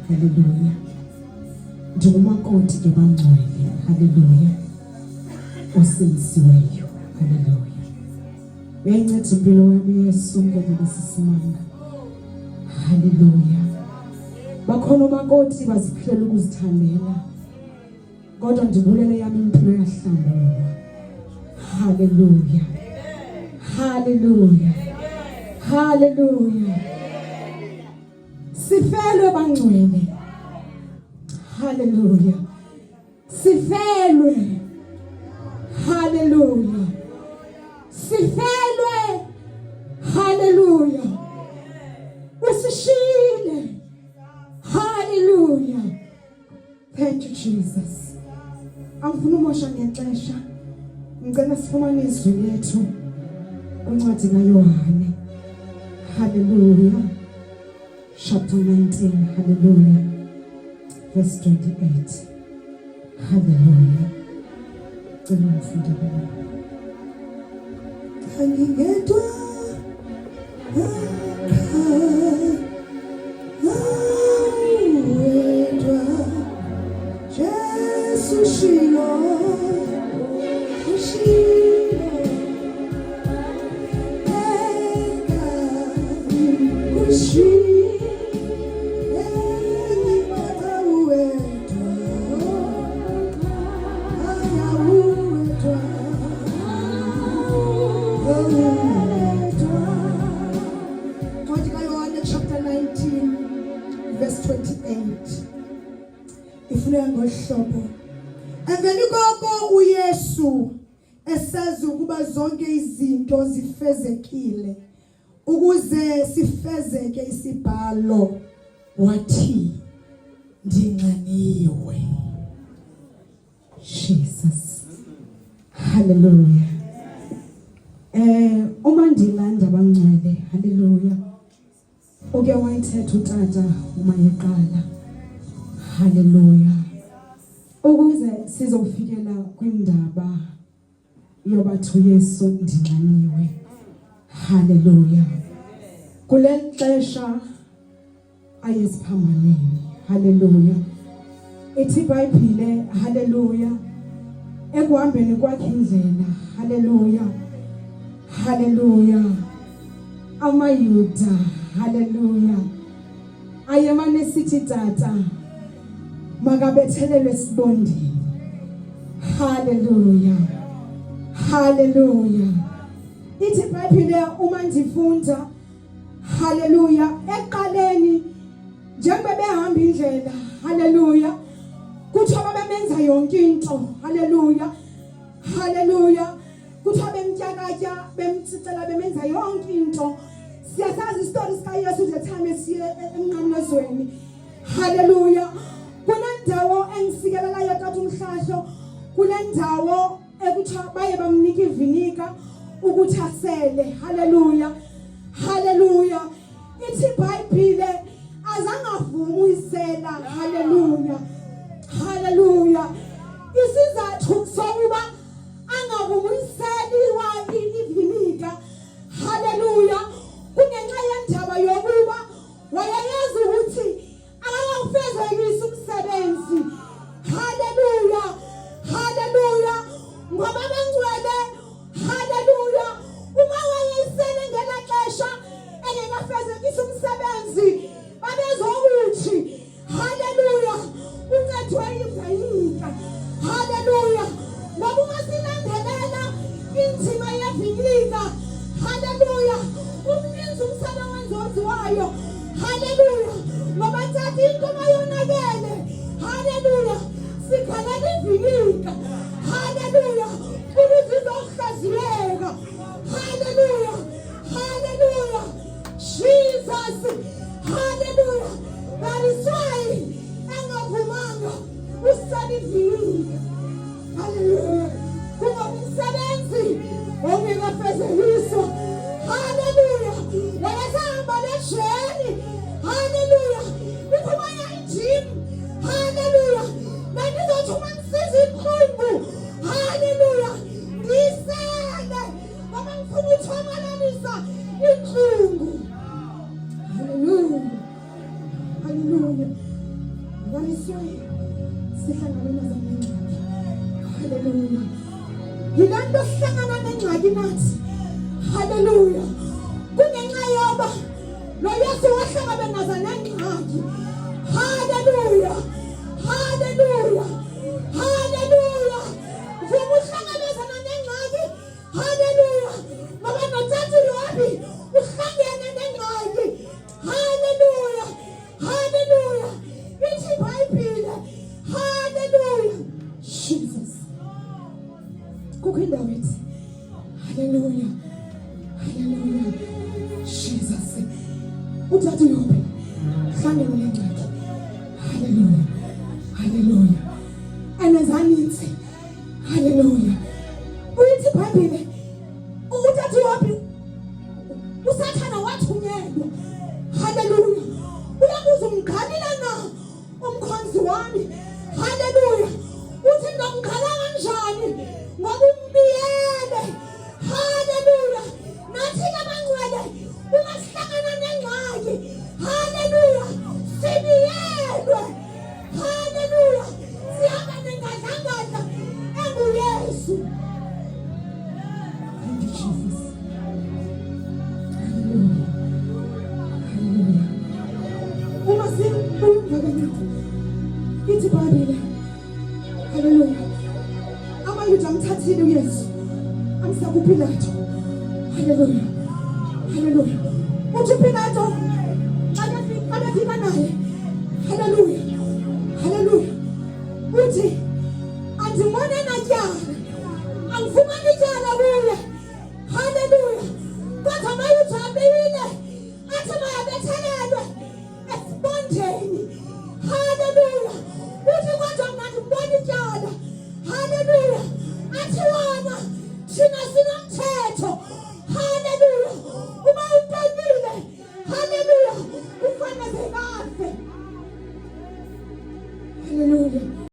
Hallelujah. Njengomakoti bangcwele. Hallelujah. Usilisiweyo. Hallelujah. Uyayinceda impilo yami Yesu ngezisimanga. Hallelujah. Bakhona omakoti baziphilela ukuzithandela. Kodwa ndibulele yami impilo yahlambuluka. Hallelujah. Hallelujah. Hallelujah. Sifelwe bangcwele. Hallelujah. Sifelwe. Hallelujah. Sifelwe. Hallelujah. Usishile. Hallelujah. Thank you Jesus. Angifuna umosha ngexesha. Ngicela sifumane izwi lethu kuncwadi kaYohane. Hallelujah. Chapter 19. Hallelujah. Verse 28. Hallelujah. Ngicela umfundi wami. Angingedwa. Jesus Shilo. Chapter 19, verse 28. Ifuna ngohlobo. Emveni koko uYesu esazi ukuba zonke izinto zifezekile ukuze sifezeke isibhalo wathi ndinxaniwe. Jesus. Hallelujah. Uma ndilanda bangcwele. Hallelujah. Uke wayithetha utata uma eqala. Hallelujah. Ukuze sizofikela kwindaba yobathu Yesu ndinxaniwe. Hallelujah. Kule xesha ayesiphambaneni. Hallelujah. Ithi iBhayibhile hallelujah. Ekuhambeni kwakhe indlela. Hallelujah. Hallelujah. AmaYuda. Hallelujah. Ayemane sithi tata makabethelelwe esibondeni. Hallelujah. Hallelujah. Ithi iBhayibhile uma ndifunda hallelujah eqaleni njengoba behamba indlela hallelujah kuthiwa babemenza yonke into hallelujah hallelujah kuthiwa bemtyakatya bemtsicela bemenza yonke into. Siyasazi istory sika Yesu the time esiye emnqamlezweni hallelujah. Kunendawo engisikelela yathatha umhlahlo kunendawo ekuthiwa baye bamnika ivinika ukuthi asele hallelujah hallelujah. Ithi iBhayibhile azangavuma uyisela hallelujah hallelujah. Isizathu sokuba angavuma uyiseliwa ivinika hallelujah kungenxa yendaba yokuba wayeyazi ukuthi akawufezekisi umsebenzi hallelujah hallelujah. Ngoba bengcwele hallelujah uma wayesele ngela xesha engekafezekisi umsebenzi babezokuthi hallelujah uncedwe yivinika hallelujah. Ngoba uma silandelela indima yevinika hallelujah umninzi umsebenzi owenziwayo hallelujah. Ngoba tata into mayonakele hallelujah sikhalela ivinika hallelujah ukuthi izohlaziyeka hallelujah hallelujah Jesus hallelujah. That is why engavumanga usala ivinika hallelujah kuba umsebenzi ongekafezekiswa hallelujah. Wayesahamba lejeni hallelujah ikhumanya ijim hallelujah nandizothi uma ngisiza iqhubu hallelujah ndisele ngoba ngifuna ukuthomalalisa inhlungu hallelujah hallelujah. Waniswe sihlangane nazamanye hallelujah. Yilando sihlangana nengxaki nathi hallelujah kungenxa yoba lo Yesu wahlangabezana nengxaki hallelujah hallelujah hallelujah. Vuma uhlangabezana nengxaki hallelujah ngoba nothathu Yobi uhlangene nengxaki hallelujah hallelujah. Ithi iBhayibhile hallelujah Jesus kukho indawo ethi hallelujah hallelujah Jesus uthathu Yobi uhlangene nengxaki hallelujah hallelujah anezanitse hallelujah. Uyithi iBhayibhile uthathu Yobi usathana wathunyelwa hallelujah. Uyabuza umkhalila na umkhonzi wami hallelujah. Uthi ndomkhala kanjani ngoba umbiyele hallelujah. Nathi abangcwele uma sihlangana nengxaki hallelujah sibiyelwe hallelujah. Sihamba nengadlangadla enguYesu. Thank you Jesus hallelujah hallelujah. Uma simbungakanye ithi iBhayibhile hallelujah AmaYuda amthathile uYesu amsa kuPilato hallelujah hallelujah. Uthi uPilato akafika naye hallelujah hallelujah. Uthi andimone natyala angifumani tyala kuye hallelujah. Kodwa AmaYuda abile athi mayabethelelwe esibondeni hallelujah. Uthi kodwa mna ndimbona ityala hallelujah. Athi wona thina sinomthetho hallelujah. Uma uqinile hallelujah Hallelujah.